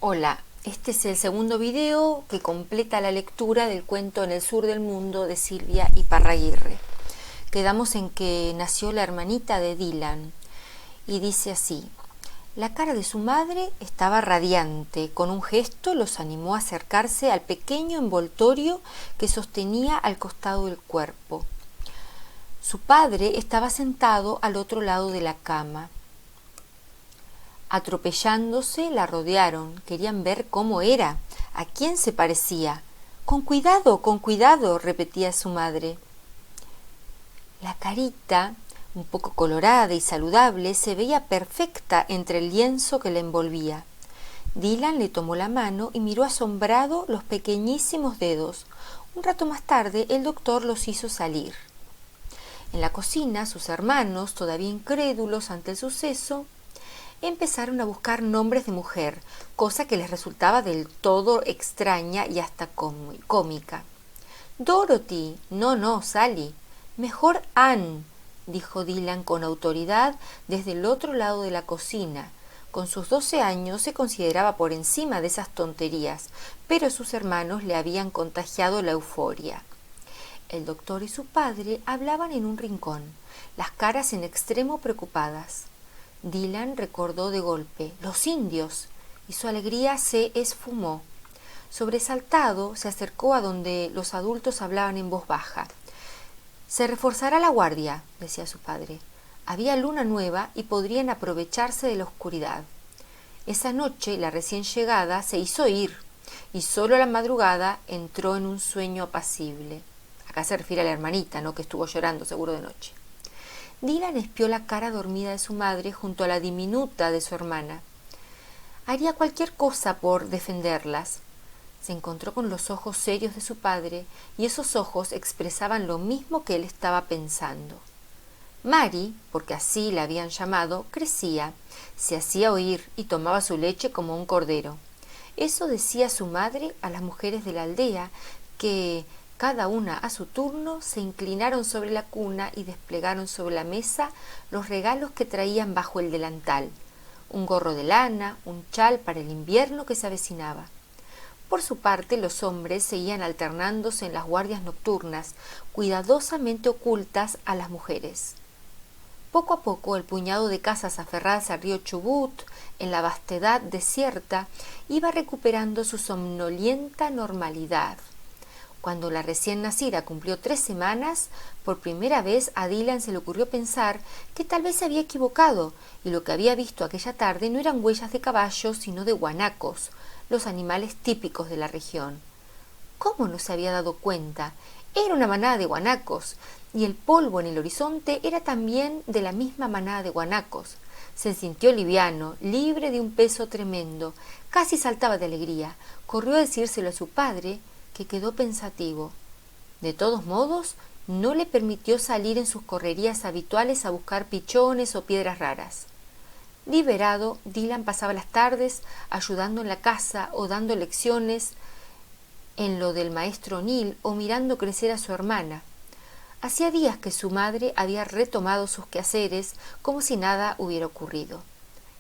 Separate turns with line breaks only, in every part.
Hola, este es el segundo video que completa la lectura del cuento En el sur del mundo de Silvia Iparraguirre. Quedamos en que nació la hermanita de Dylan y dice así: la cara de su madre estaba radiante. Con un gesto los animó a acercarse al pequeño envoltorio que sostenía al costado del cuerpo. Su padre estaba sentado al otro lado de la cama. Atropellándose, la rodearon. Querían ver cómo era, a quién se parecía. Con cuidado, repetía su madre. La carita, un poco colorada y saludable, se veía perfecta entre el lienzo que la envolvía. Dylan le tomó la mano y miró asombrado los pequeñísimos dedos. Un rato más tarde, el doctor los hizo salir. En la cocina, sus hermanos, todavía incrédulos ante el suceso, empezaron a buscar nombres de mujer, cosa que les resultaba del todo extraña y hasta cómica. Dorothy, no, Sally, mejor Anne, dijo Dylan con autoridad desde el otro lado de la cocina. Con sus 12 años se consideraba por encima de esas tonterías, pero sus hermanos le habían contagiado la euforia. El doctor y su padre hablaban en un rincón, las caras en extremo preocupadas. Dylan recordó de golpe «los indios» y su alegría se esfumó. Sobresaltado, se acercó a donde los adultos hablaban en voz baja. «Se reforzará la guardia», decía su padre. Había luna nueva y podrían aprovecharse de la oscuridad. Esa noche la recién llegada se hizo ir y solo a la madrugada entró en un sueño apacible. Acá se refiere a la hermanita, ¿no?, que estuvo llorando seguro de noche. Dylan espió la cara dormida de su madre junto a la diminuta de su hermana. Haría cualquier cosa por defenderlas. Se encontró con los ojos serios de su padre y esos ojos expresaban lo mismo que él estaba pensando. Mary, porque así la habían llamado, crecía, se hacía oír y tomaba su leche como un cordero. Eso decía su madre a las mujeres de la aldea, que cada una a su turno se inclinaron sobre la cuna y desplegaron sobre la mesa los regalos que traían bajo el delantal, un gorro de lana, un chal para el invierno que se avecinaba. Por su parte, los hombres seguían alternándose en las guardias nocturnas, cuidadosamente ocultas a las mujeres. Poco a poco, el puñado de casas aferradas al río Chubut, en la vastedad desierta, iba recuperando su somnolienta normalidad. Cuando la recién nacida cumplió 3 semanas, por primera vez a Dylan se le ocurrió pensar que tal vez se había equivocado y lo que había visto aquella tarde no eran huellas de caballos, sino de guanacos, los animales típicos de la región. ¿Cómo no se había dado cuenta? Era una manada de guanacos, y el polvo en el horizonte era también de la misma manada de guanacos. Se sintió liviano, libre de un peso tremendo, casi saltaba de alegría. Corrió a decírselo a su padre, que quedó pensativo. De todos modos, no le permitió salir en sus correrías habituales a buscar pichones o piedras raras. Liberado, Dylan pasaba las tardes ayudando en la casa o dando lecciones en lo del maestro O'Neill o mirando crecer a su hermana. Hacía días que su madre había retomado sus quehaceres como si nada hubiera ocurrido.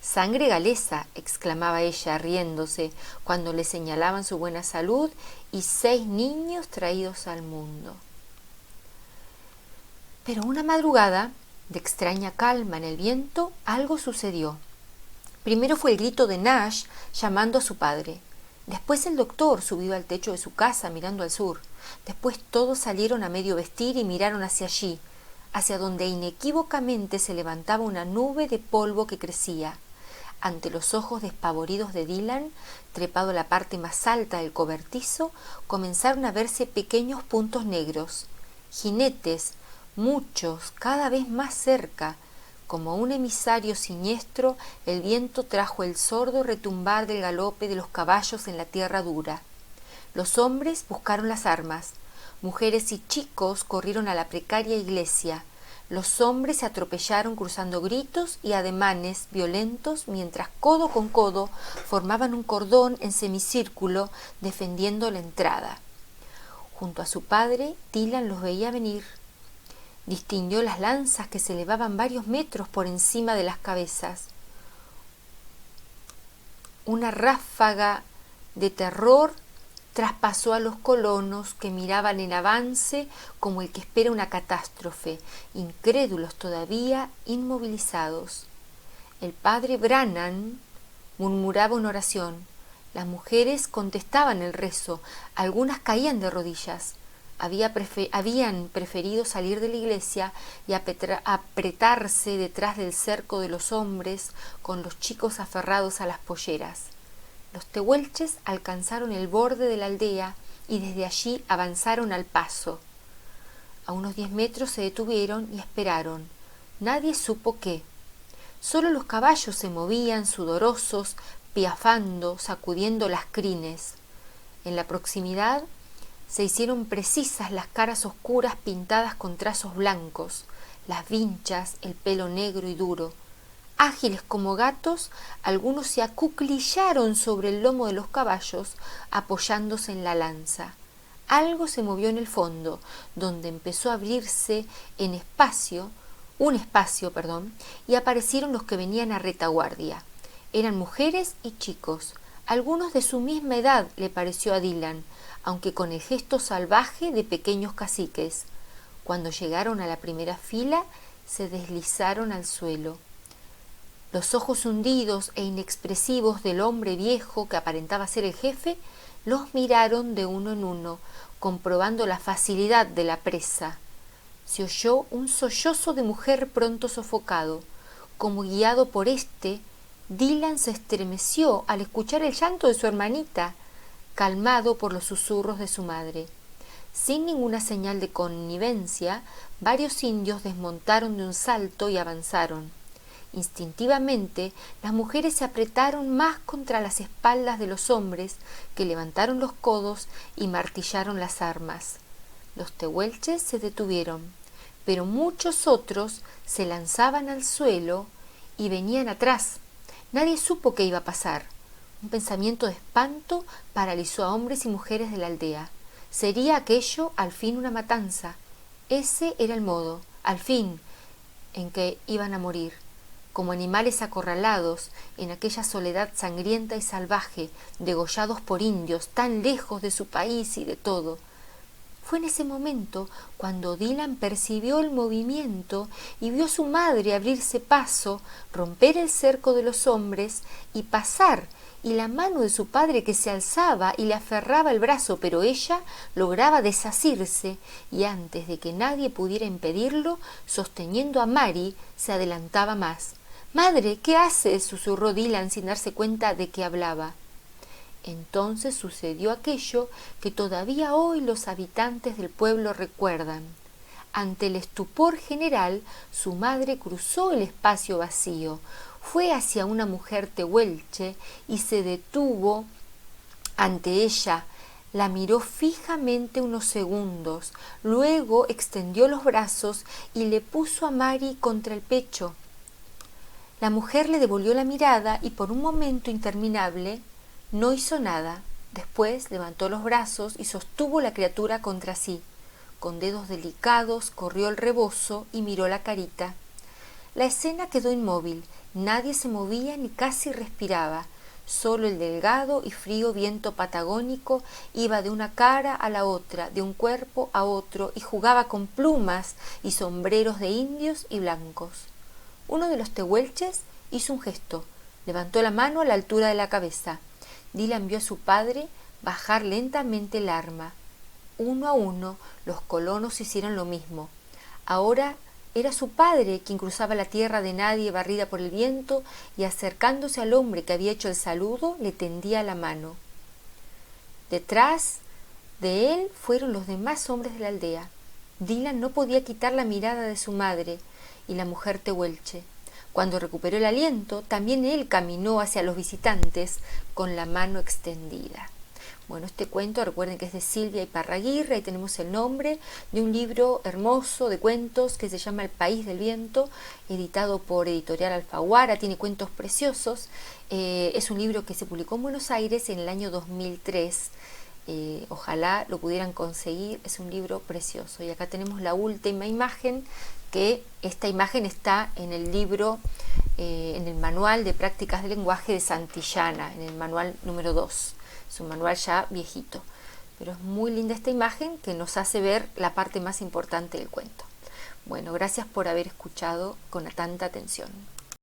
«Sangre galesa», exclamaba ella riéndose cuando le señalaban su buena salud y 6 niños traídos al mundo. Pero una madrugada, de extraña calma en el viento, algo sucedió. Primero fue el grito de Nash llamando a su padre. Después el doctor subido al techo de su casa mirando al sur. Después todos salieron a medio vestir y miraron hacia allí, hacia donde inequívocamente se levantaba una nube de polvo que crecía. Ante los ojos despavoridos de Dylan, trepado a la parte más alta del cobertizo, comenzaron a verse pequeños puntos negros. Jinetes, muchos, cada vez más cerca. Como un emisario siniestro, el viento trajo el sordo retumbar del galope de los caballos en la tierra dura. Los hombres buscaron las armas. Mujeres y chicos corrieron a la precaria iglesia. Los hombres se atropellaron cruzando gritos y ademanes violentos mientras codo con codo formaban un cordón en semicírculo defendiendo la entrada. Junto a su padre, Dylan los veía venir. Distinguió las lanzas que se elevaban varios metros por encima de las cabezas. Una ráfaga de terror traspasó a los colonos, que miraban el avance como el que espera una catástrofe, incrédulos todavía, inmovilizados. El padre Brannan murmuraba una oración. Las mujeres contestaban el rezo, algunas caían de rodillas. Habían preferido salir de la iglesia y apretarse detrás del cerco de los hombres, con los chicos aferrados a las polleras. Los tehuelches alcanzaron el borde de la aldea y desde allí avanzaron al paso. A unos 10 metros se detuvieron y esperaron. Nadie supo qué. Solo los caballos se movían sudorosos, piafando, sacudiendo las crines. En la proximidad se hicieron precisas las caras oscuras pintadas con trazos blancos, las vinchas, el pelo negro y duro. Ágiles como gatos, algunos se acuclillaron sobre el lomo de los caballos, apoyándose en la lanza. Algo se movió en el fondo, donde empezó a abrirse un espacio, y aparecieron los que venían a retaguardia. Eran mujeres y chicos, algunos de su misma edad, le pareció a Dylan, aunque con el gesto salvaje de pequeños caciques. Cuando llegaron a la primera fila, se deslizaron al suelo. Los ojos hundidos e inexpresivos del hombre viejo, que aparentaba ser el jefe, los miraron de uno en uno, comprobando la facilidad de la presa. Se oyó un sollozo de mujer pronto sofocado. Como guiado por Dylan se estremeció al escuchar el llanto de su hermanita, calmado por los susurros de su madre. Sin ninguna señal de connivencia, varios indios desmontaron de un salto y avanzaron. Instintivamente, las mujeres se apretaron más contra las espaldas de los hombres, que levantaron los codos y martillaron las armas. Los tehuelches se detuvieron, pero muchos otros se lanzaban al suelo y venían atrás. Nadie supo qué iba a pasar. Un pensamiento de espanto paralizó a hombres y mujeres de la aldea. Sería aquello al fin una matanza. Ese era el modo, al fin, en que iban a morir, como animales acorralados en aquella soledad sangrienta y salvaje, degollados por indios tan lejos de su país y de todo. Fue en ese momento cuando Dylan percibió el movimiento y vio a su madre abrirse paso, romper el cerco de los hombres y pasar, y la mano de su padre que se alzaba y le aferraba el brazo, pero ella lograba desasirse, y antes de que nadie pudiera impedirlo, sosteniendo a Mary, se adelantaba más. «Madre, ¿qué haces?», susurró Dylan sin darse cuenta de qué hablaba. Entonces sucedió aquello que todavía hoy los habitantes del pueblo recuerdan. Ante el estupor general, su madre cruzó el espacio vacío, fue hacia una mujer tehuelche y se detuvo ante ella. La miró fijamente unos segundos, luego extendió los brazos y le puso a Mary contra el pecho. La mujer le devolvió la mirada y por un momento interminable no hizo nada. Después levantó los brazos y sostuvo la criatura contra sí. Con dedos delicados corrió el rebozo y miró la carita. La escena quedó inmóvil. Nadie se movía ni casi respiraba. Solo el delgado y frío viento patagónico iba de una cara a la otra, de un cuerpo a otro, y jugaba con plumas y sombreros de indios y blancos. Uno de los tehuelches hizo un gesto. Levantó la mano a la altura de la cabeza. Dylan vio a su padre bajar lentamente el arma. Uno a uno, los colonos hicieron lo mismo. Ahora era su padre quien cruzaba la tierra de nadie barrida por el viento y, acercándose al hombre que había hecho el saludo, le tendía la mano. Detrás de él fueron los demás hombres de la aldea. Dylan no podía quitar la mirada de su madre y la mujer tehuelche. Cuando recuperó el aliento, también él caminó hacia los visitantes con la mano extendida. Bueno, este cuento, recuerden que es de Silvia Iparraguirre, ahí tenemos el nombre de un libro hermoso de cuentos que se llama El País del Viento, editado por Editorial Alfaguara, tiene cuentos preciosos. Es un libro que se publicó en Buenos Aires en el año 2003. Ojalá lo pudieran conseguir, es un libro precioso. Y acá tenemos la última imagen, que esta imagen está en el libro en el manual de prácticas de lenguaje de Santillana, en el manual número 2. Es un manual ya viejito, pero es muy linda esta imagen que nos hace ver la parte más importante del cuento. Bueno, gracias por haber escuchado con tanta atención.